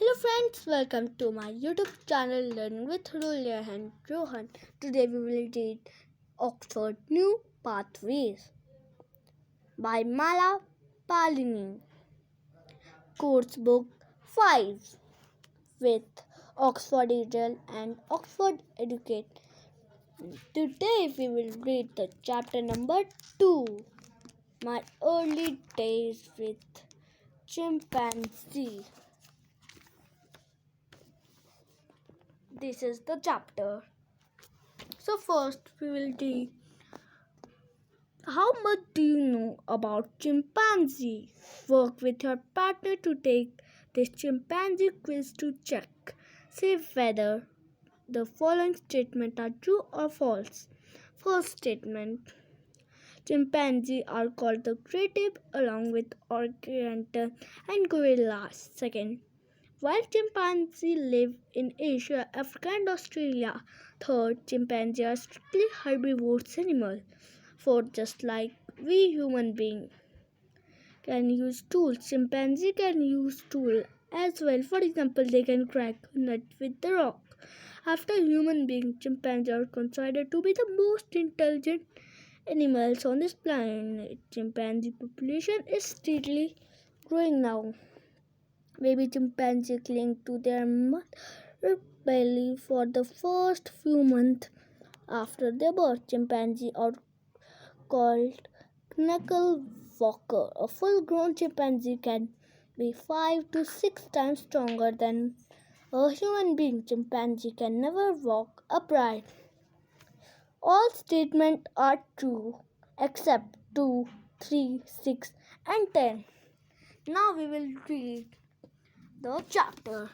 Hello friends, welcome to my YouTube channel Learn with Rulia and Rohan. Today we will read Oxford New Pathways by Mala Palini. Course Book 5 with Oxford Eagle and Oxford Educate. Today we will read the chapter number 2, My Early Days with Chimpanzee. This is the chapter. So first we will read how much do you know about chimpanzee? Work with your partner to take this chimpanzee quiz to check. Say whether the following statements are true or false. First statement. Chimpanzees are called the creative along with orangutan and gorillas. Second. While chimpanzees live in Asia, Africa and Australia. Third, chimpanzees are strictly herbivorous animals. Fourth, just like we human beings can use tools, chimpanzee can use tools as well. For example, they can crack a nut with the rock. After human beings, chimpanzees are considered to be the most intelligent animals on this planet. Chimpanzee population is steadily growing now. Baby chimpanzees cling to their mother belly for the first few months after their birth. Chimpanzees are called knuckle walker. A full grown chimpanzee can be 5 to 6 times stronger than a human being. Chimpanzee can never walk upright. All statements are true except 2, 3, 6, and 10. Now we will read the chapter.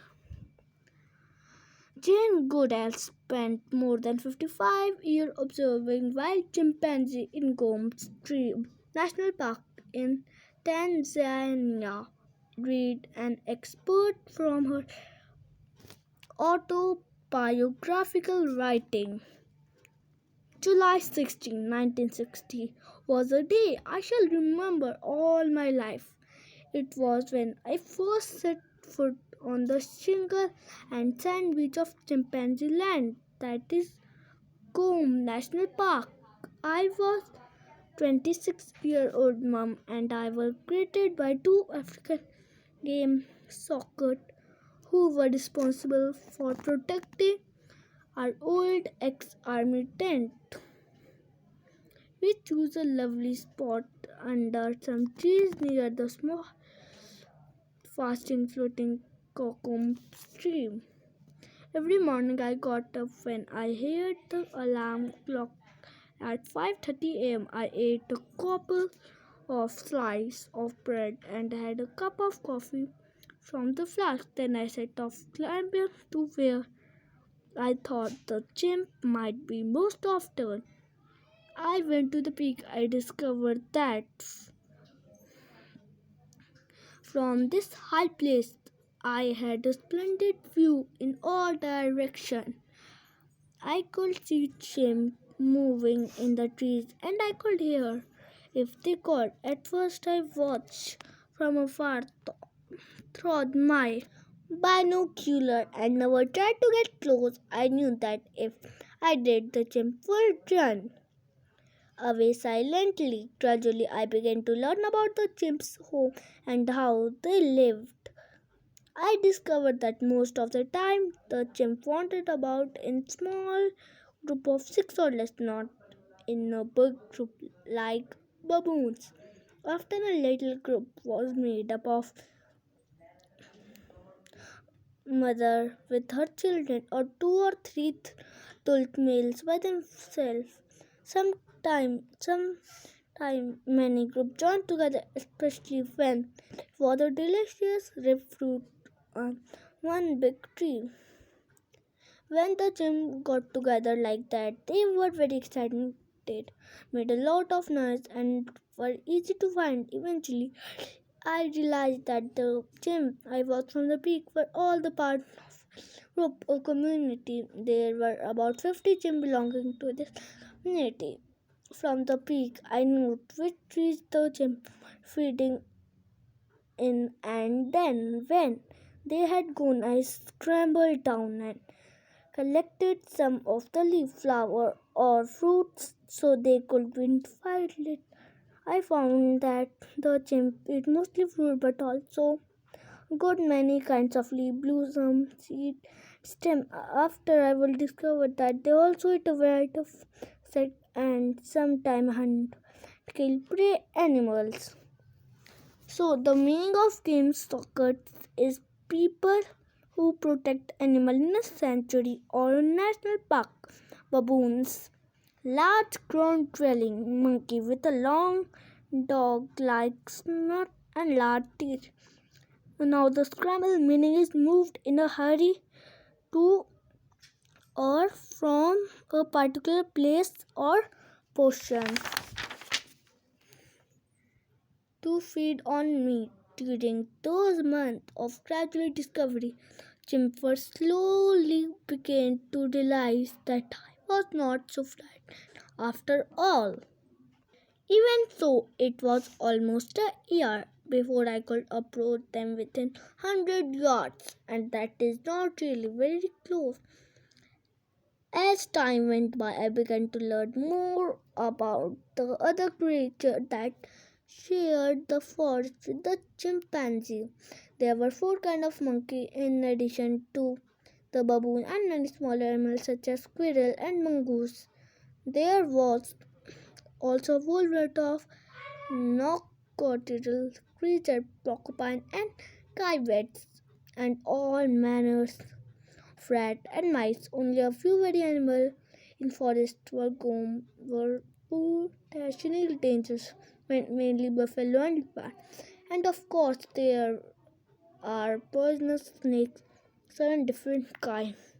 Jane Goodall spent more than 55 years observing wild chimpanzee in Gomes Stream National Park in Tanzania. Read an excerpt from her autobiographical writing. July 16, 1960 was a day I shall remember all my life. It was when I first set foot on the shingle and sand beach of Chimpanzee Land, that is Combe National Park. I was 26-year-old mom and I was greeted by two African game sockers who were responsible for protecting our old ex-army tent. We chose a lovely spot under some trees near the small fasting floating Kokum stream. Every morning I got up when I heard the alarm clock at 5:30 a.m. I ate a couple of slices of bread and had a cup of coffee from the flask. Then I set off climbing to where I thought the chimp might be most often. I went to the peak. I discovered that from this high place I had a splendid view in all directions. I could see chimps moving in the trees and I could hear if they called. At first I watched from afar through my binocular and never tried to get close. I knew that if I did, the chimp would run away silently. Gradually, I began to learn about the chimp's home and how they lived. I discovered that most of the time the chimp wandered about in small group of 6 or less, not in a big group like baboons. Often a little group was made up of mother with her children or 2 or 3 adult males by themselves. Sometime many groups join together, especially when for the delicious ripe fruit on one big tree. When the chimps got together like that, they were very excited, made a lot of noise, and were easy to find. Eventually, I realized that the chimp I watched from the peak were all the part of group or community. There were about 50 chimps belonging to this community. From the peak, I knew which trees the chimp were feeding in, and then when they had gone, I scrambled down and collected some of the leaf flower or fruits so they could win fight. I found that the chimp eat mostly fruit but also got many kinds of leaf, blossom, seed, stem. After I will discover that they also eat a variety of insect and sometimes hunt, kill prey animals. So the meaning of game stalkers is people who protect animal in a sanctuary or a national park. Baboons, large ground dwelling monkey with a long dog-like snout and large teeth. Now the scramble meaning is moved in a hurry to or from a particular place or portion to feed on meat. During those months of gradual discovery, Chimper slowly began to realize that I was not so frightened after all. Even so, it was almost a year before I could approach them within 100 yards, and that is not really very close. As time went by, I began to learn more about the other creatures that shared the forest with the chimpanzee. There were four kinds of monkey in addition to the baboon and many smaller animals such as squirrel and mongoose. There was also a whole lot of nocturnal creatures, porcupine and civets, and all manners of rat and mice. Only a few very animals in forest were potentially dangerous, mainly buffalo and leopard. And of course, there are poisonous snakes, seven different kinds.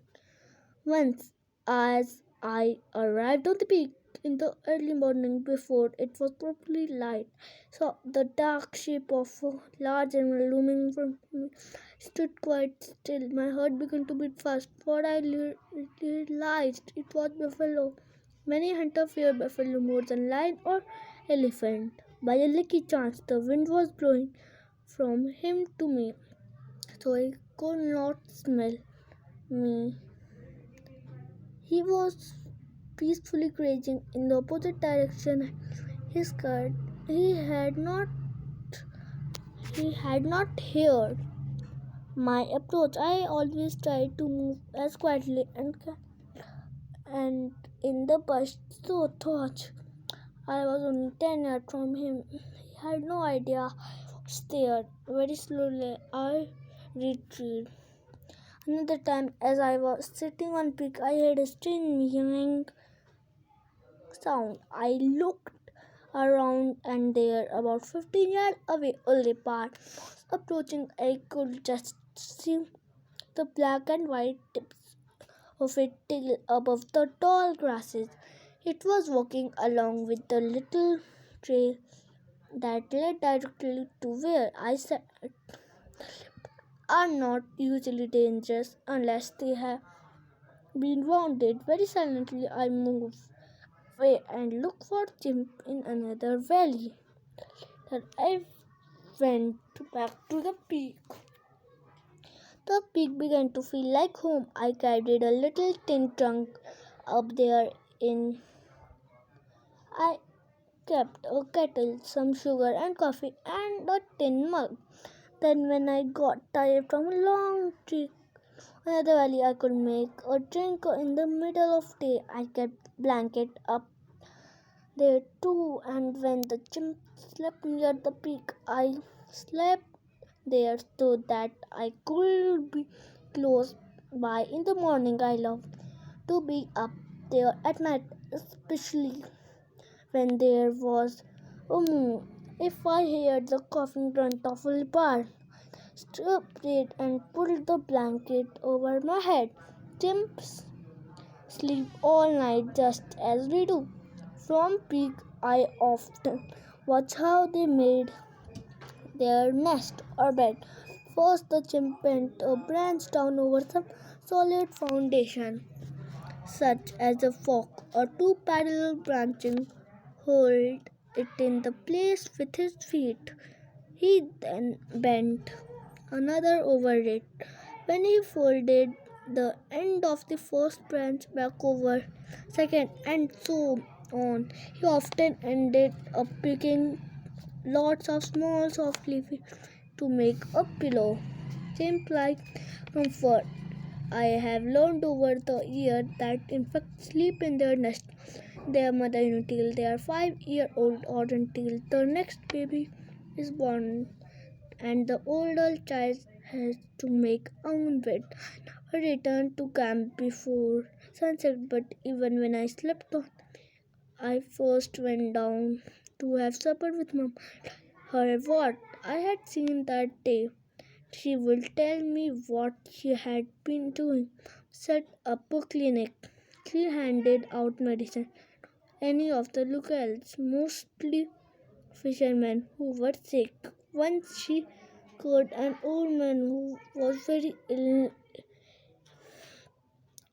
Once, as I arrived on the peak in the early morning before it was properly light, saw the dark shape of a large animal looming in front of me. Stood quite still. My heart began to beat fast, for I realized it was buffalo. Many hunters fear buffalo more than lion or elephant. By a lucky chance, the wind was blowing from him to me, so he could not smell me. He was peacefully grazing in the opposite direction. His skirt he had not he had not heard my approach. I always tried to move as quietly and in the bush, so thought I was only 10 yards from him. He had no idea I was there. Very slowly I retreated. Another time, as I was sitting on peak, I heard a strange meowing sound. I looked around, and there, about 15 yards away, a leopard was approaching. I could just see the black and white tips of its tail above the tall grasses. It was walking along with the little trail that led directly to where I sat. Are not usually dangerous unless they have been wounded. Very silently, I moved away and looked for chimp in another valley. Then I went back to the peak. The peak began to feel like home. I carried a little tin trunk up there. In I kept a kettle, some sugar and coffee, and a tin mug. Then, when I got tired from a long trek another valley, I could make a drink in the middle of day. I kept blanket up there too, and when the chimp slept near the peak, I slept there so that I could be close by in the morning. I loved to be up there at night, especially when there was a moon. If I heard the coughing grunt of a leopard, stripped it and pulled the blanket over my head. Chimps sleep all night just as we do. From peak, I often watch how they made their nest or bed. First, the chimp bent a branch down over some solid foundation, such as a fork or two parallel branching, hold it in the place with his feet. He then bent another over it. When he folded the end of the first branch back over second and so on, he often ended up picking lots of small soft leaves to make a pillow. Seems like comfort. I have learned over the years that insects sleep in their nest, their mother until they are 5 years old or until the next baby is born and the older child has to make own bed. I returned to camp before sunset, but even when I slept on, I first went down to have supper with mom. Her what I had seen that day. She would tell me what she had been doing. Set up a clinic. She handed out medicine. Any of the locals, mostly fishermen who were sick. Once she cured an old man who was very ill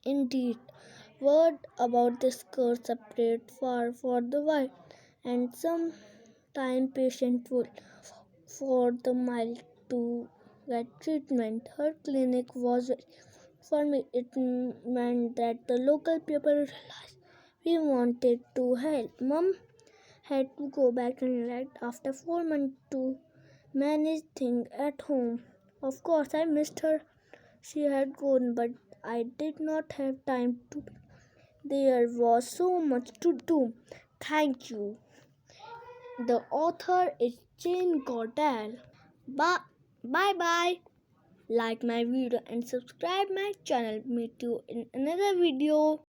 indeed. Word about this curse spread far for the wild, and some time patient would for the mild to get treatment. Her clinic was for me. It meant that the local people realized we wanted to help. Mom had to go back and left after 4 months to manage things at home. Of course, I missed her. She had gone, but I did not have time to. There was so much to do. Thank you. The author is Jane Goodall. Bye bye. Like my video and subscribe my channel. Meet you in another video.